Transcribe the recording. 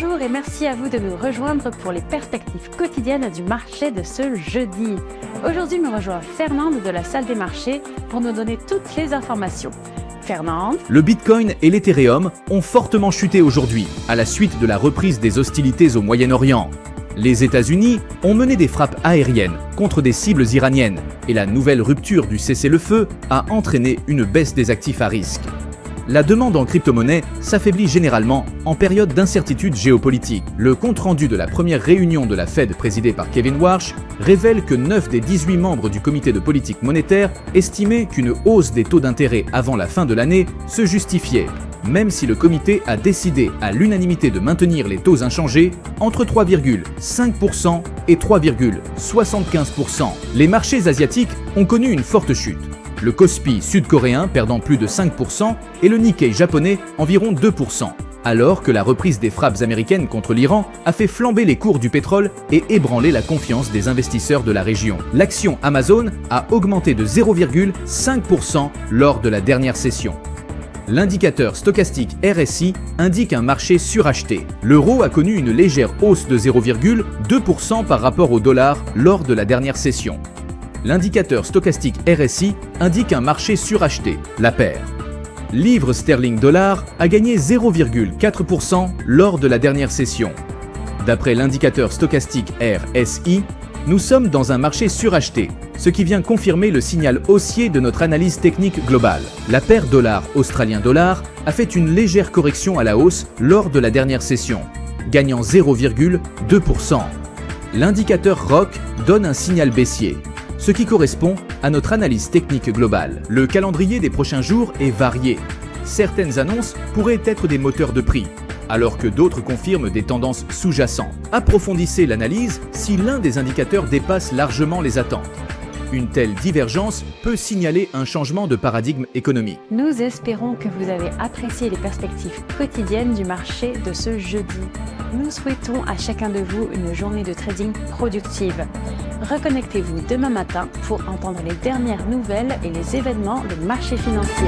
Bonjour et merci à vous de nous rejoindre pour les perspectives quotidiennes du marché de ce jeudi. Aujourd'hui, me rejoint Fernande de la salle des marchés pour nous donner toutes les informations. Fernande. Le Bitcoin et l'Ethereum ont fortement chuté aujourd'hui à la suite de la reprise des hostilités au Moyen-Orient. Les États-Unis ont mené des frappes aériennes contre des cibles iraniennes et la nouvelle rupture du cessez-le-feu a entraîné une baisse des actifs à risque. La demande en crypto-monnaie s'affaiblit généralement en période d'incertitude géopolitique. Le compte-rendu de la première réunion de la Fed présidée par Kevin Warsh révèle que 9 des 18 membres du comité de politique monétaire estimaient qu'une hausse des taux d'intérêt avant la fin de l'année se justifiait, même si le comité a décidé à l'unanimité de maintenir les taux inchangés entre 3,5% et 3,75%. Les marchés asiatiques ont connu une forte chute. Le Kospi sud-coréen perdant plus de 5% et le Nikkei japonais environ 2%, alors que la reprise des frappes américaines contre l'Iran a fait flamber les cours du pétrole et ébranler la confiance des investisseurs de la région. L'action Amazon a augmenté de 0,5% lors de la dernière session. L'indicateur stochastique RSI indique un marché suracheté. L'euro a connu une légère hausse de 0,2% par rapport au dollar lors de la dernière session. L'indicateur stochastique RSI indique un marché suracheté, la paire. Livre sterling-dollar a gagné 0,4% lors de la dernière session. D'après l'indicateur stochastique RSI, nous sommes dans un marché suracheté, ce qui vient confirmer le signal haussier de notre analyse technique globale. La paire dollar-australien-dollar a fait une légère correction à la hausse lors de la dernière session, gagnant 0,2%. L'indicateur ROC donne un signal baissier, ce qui correspond à notre analyse technique globale. Le calendrier des prochains jours est varié. Certaines annonces pourraient être des moteurs de prix, alors que d'autres confirment des tendances sous-jacentes. Approfondissez l'analyse si l'un des indicateurs dépasse largement les attentes. Une telle divergence peut signaler un changement de paradigme économique. Nous espérons que vous avez apprécié les perspectives quotidiennes du marché de ce jeudi. Nous souhaitons à chacun de vous une journée de trading productive. Reconnectez-vous demain matin pour entendre les dernières nouvelles et les événements des marchés financiers.